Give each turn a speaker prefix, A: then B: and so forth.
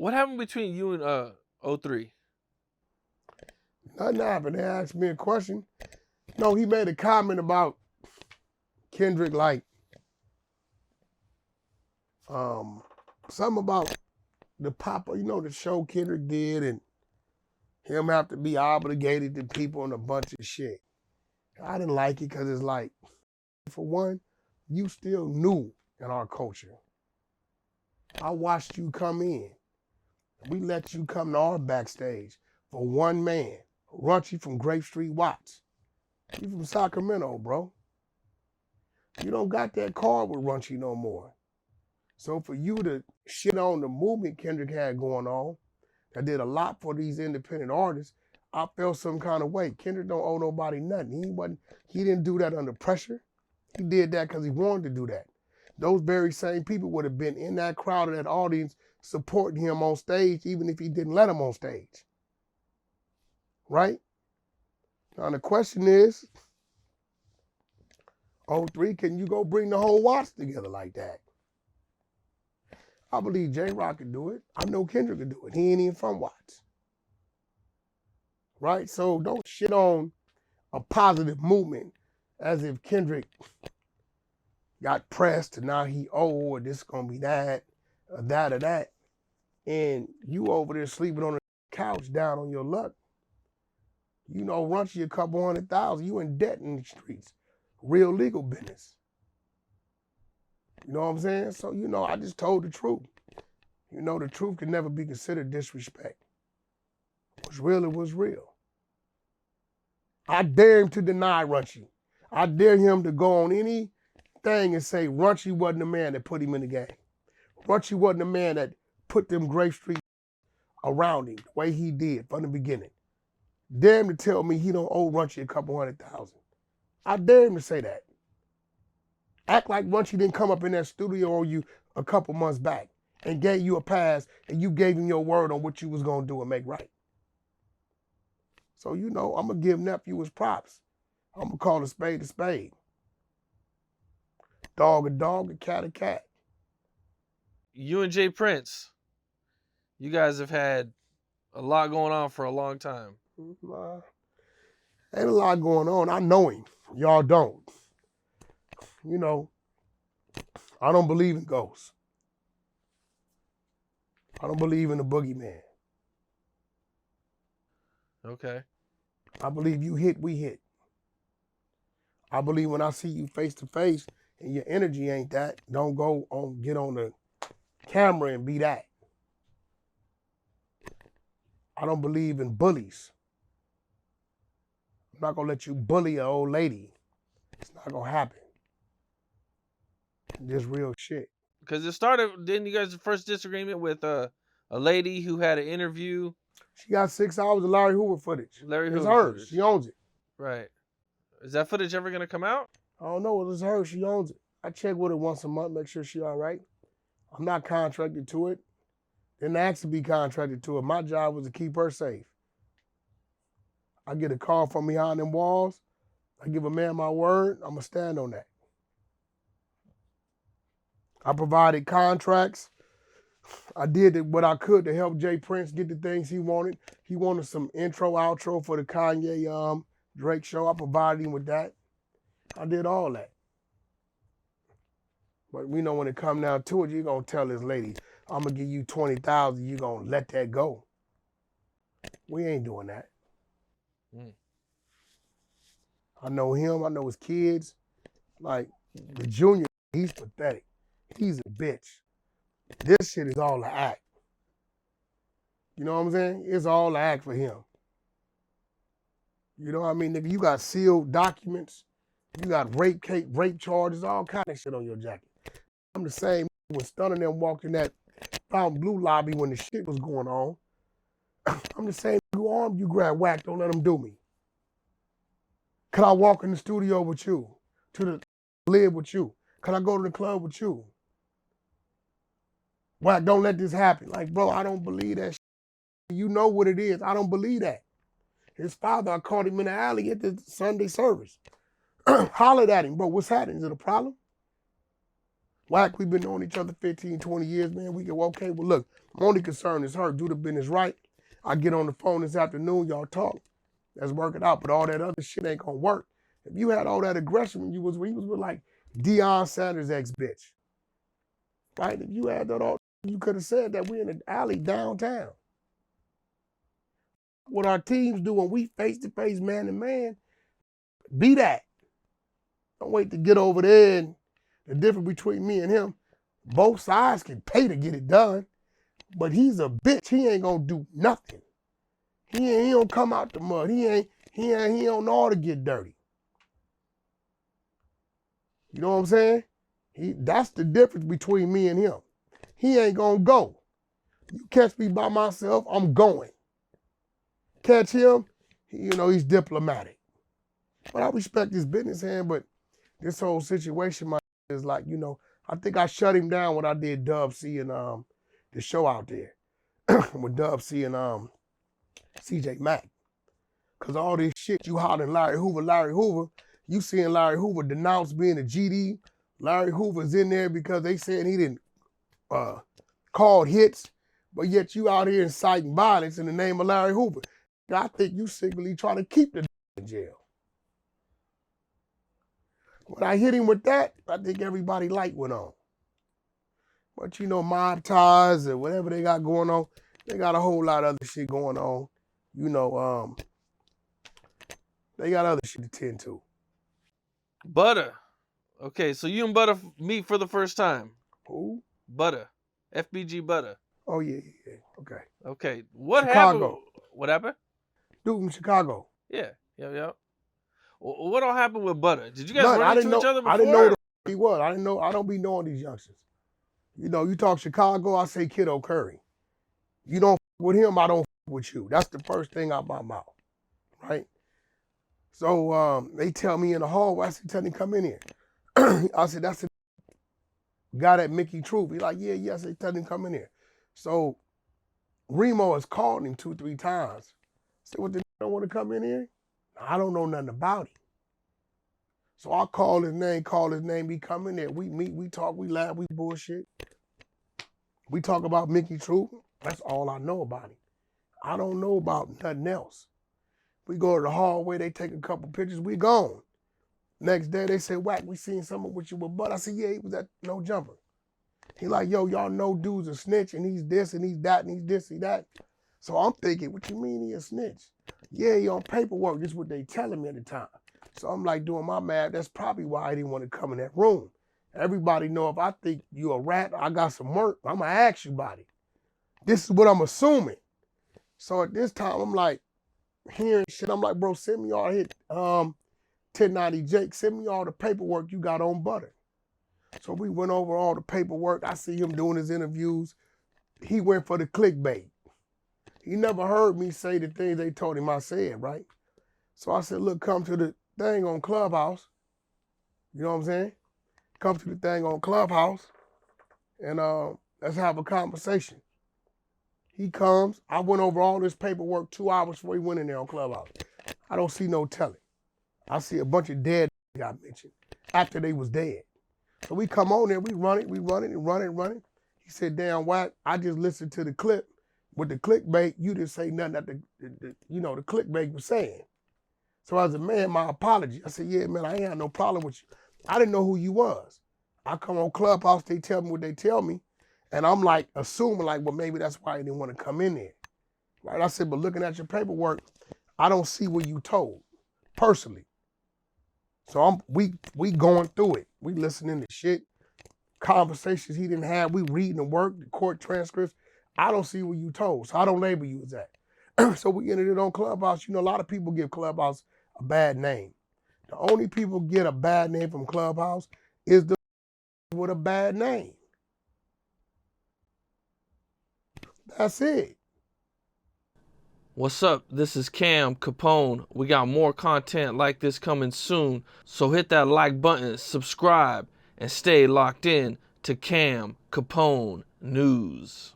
A: What happened between you and 03?
B: Nothing happened. They asked me a question. No, he made a comment about Kendrick, like something about the pop, the show Kendrick did, and him have to be obligated to people and a bunch of shit. I didn't like it because it's like, for one, you still new in our culture. I watched you come in. We let you come to our backstage for one man, Runchy from Grape Street Watts. You from Sacramento, bro. You don't got that card with Runchy no more. So for you to shit on the movement Kendrick had going on, that did a lot for these independent artists, I felt some kind of way. Kendrick don't owe nobody nothing. He didn't do that under pressure. He did that because he wanted to do that. Those very same people would have been in that crowd or that audience supporting him on stage, even if he didn't let him on stage. Right? Now the question is, 03, can you go bring the whole Watts together like that? I believe J-Rock could do it. I know Kendrick could do it. He ain't even from Watts. Right? So don't shit on a positive movement as if Kendrick got pressed and now he or this gonna be that, or that or that. And you over there sleeping on the couch down on your luck. You know, Runchy a couple $100,000. You in debt in the streets. Real legal business. You know what I'm saying? So, I just told the truth. The truth can never be considered disrespect. What's real, it was real. I dare him to deny Runchy. I dare him to go on anything and say Runchy wasn't the man that put him in the game. Runchy wasn't the man that put them Grape Street around him the way he did from the beginning. Dare him to tell me he don't owe Runchy a couple $100,000. I dare him to say that. Act like Runchy didn't come up in that studio on you a couple months back and gave you a pass and you gave him your word on what you was going to do and make right. So, I'm going to give nephew his props. I'm going to call a spade a spade. Dog a dog, a cat a cat.
A: You and Jay Prince, you guys have had a lot going on for a long time.
B: Ain't a lot going on. I know him. Y'all don't. I don't believe in ghosts. I don't believe in the boogeyman.
A: Okay.
B: I believe you hit, we hit. I believe when I see you face to face and your energy ain't that, don't get on the camera and be that. I don't believe in bullies. I'm not gonna let you bully an old lady. It's not gonna happen. Just real shit.
A: Because it started, didn't you guys' first disagreement with a lady who had an interview?
B: She got 6 hours of Larry Hoover footage.
A: Larry
B: It's
A: Hoover
B: hers.
A: footage.
B: She owns it.
A: Right. Is that footage ever going to come out?
B: I don't know. It's hers. She owns it. I check with her once a month, make sure she all right. I'm not contracted to it. Didn't ask to be contracted to it. My job was to keep her safe. I get a call from behind them walls. I give a man my word. I'm going to stand on that. I provided contracts. I did what I could to help Jay Prince get the things he wanted. He wanted some intro, outro for the Kanye Drake show. I provided him with that. I did all that. But we know when it come down to it, you're going to tell this lady, I'm going to give you $20,000, you're going to let that go. We ain't doing that. I know him. I know his kids. Like, the junior, he's pathetic. He's a bitch. This shit is all an act. You know what I'm saying? It's all an act for him. You know what I mean, nigga? You got sealed documents. You got rape charges, all kind of shit on your jacket. I'm the same when Stunner and them walked in that Fountain Blue lobby when the shit was going on. I'm the same who armed you, grab Wack, don't let them do me. Could I walk in the studio with you? Live with you? Could I go to the club with you? Wack, don't let this happen. Like, bro, I don't believe that shit. You know what it is. I don't believe that. His father, I caught him in the alley at the Sunday service. Hollered at him, bro, what's happening? Is it a problem? Wack, we've been knowing each other 15, 20 years, man. We go, okay, well, look, my only concern is her. Do the business right. I get on the phone this afternoon, y'all talk. Let's work it out. But all that other shit ain't gonna work. If you had all that aggression when you was with like Deion Sanders' ex-bitch, right? If you had that all, you could have said that we're in an alley downtown. What our teams do when we face-to-face, man-to-man, be that. Don't wait to get over there. And the difference between me and him, both sides can pay to get it done, but he's a bitch. He ain't gonna do nothing. He don't come out the mud. He don't know how to get dirty. You know what I'm saying? That's the difference between me and him. He ain't gonna go. You catch me by myself, I'm going. Catch him, he's diplomatic. But I respect his business hand, but this whole situation is like, I think I shut him down when I did Dub C and the show out there with Dub C and CJ Mack. Cause all this shit you hollering Larry Hoover, you seeing Larry Hoover denounce being a GD. Larry Hoover's in there because they said he didn't call hits, but yet you out here inciting violence in the name of Larry Hoover. I think you secretly trying to keep the in jail. When I hit him with that, I think everybody light went on. But mob ties or whatever they got going on, they got a whole lot of other shit going on. They got other shit to tend to.
A: Butter. Okay, so you and Butter meet for the first time.
B: Who?
A: Butter. FBG Butter.
B: Oh, yeah. Okay.
A: Okay, what
B: Chicago.
A: happened? What happened?
B: Dude from Chicago.
A: Yeah. What all happened with Butter? Did you guys
B: None.
A: run into each other before?
B: I didn't know who he was. I don't be knowing these youngsters. You talk Chicago, I say Kiddo Curry. You don't with him, I don't with you. That's the first thing out my mouth, right? So they tell me in the hallway, I said, tell him come in here. I said, that's the guy that Mickey Truth. He's like, yeah. I said, tell him come in here. So Remo has called him 2-3 times. I said, what, the don't want to come in here? I don't know nothing about him. So I call his name, he come in there. We meet, we talk, we laugh, we bullshit. We talk about Mickey Truth. That's all I know about him. I don't know about nothing else. We go to the hallway, they take a couple pictures, we gone. Next day they say, Wack, we seen someone with you with Bud. I said, yeah, he was at No Jumper. He like, yo, y'all know dude's a snitch and he's this and he's that and he's this, he that. So I'm thinking, what you mean he a snitch? Yeah, he on paperwork, this is what they telling me at the time. So I'm like doing my math, that's probably why I didn't want to come in that room. Everybody know if I think you a rat, I got some work, I'm gonna ask you about it. This is what I'm assuming. So at this time, I'm like, hearing shit, I'm like, bro, send me all hit 1090 Jake, send me all the paperwork you got on Butter. So we went over all the paperwork. I see him doing his interviews. He went for the clickbait. He never heard me say the things they told him I said, right? So I said, look, come to the thing on Clubhouse. You know what I'm saying? Come to the thing on Clubhouse and let's have a conversation. He comes. I went over all this paperwork 2 hours before he went in there on Clubhouse. I don't see no telling. I see a bunch of dead got mentioned after they was dead. So we come on there, we run it. He said, damn, Wack, I just listened to the clip. With the clickbait, you didn't say nothing that the clickbait was saying. So as a man, my apology. I said, yeah, man, I ain't had no problem with you. I didn't know who you was. I come on Clubhouse, they tell me what they tell me. And I'm like, assuming like, well, maybe that's why he didn't want to come in there. Right? I said, but looking at your paperwork, I don't see what you told, personally. So we going through it. We listening to shit, conversations he didn't have. We reading the work, the court transcripts. I don't see what you told, so I don't label you as that. So we ended it on Clubhouse. A lot of people give Clubhouse a bad name. The only people get a bad name from Clubhouse is the with a bad name. That's it.
A: What's up? This is Cam Capone. We got more content like this coming soon, so hit that like button, subscribe, and stay locked in to Cam Capone News.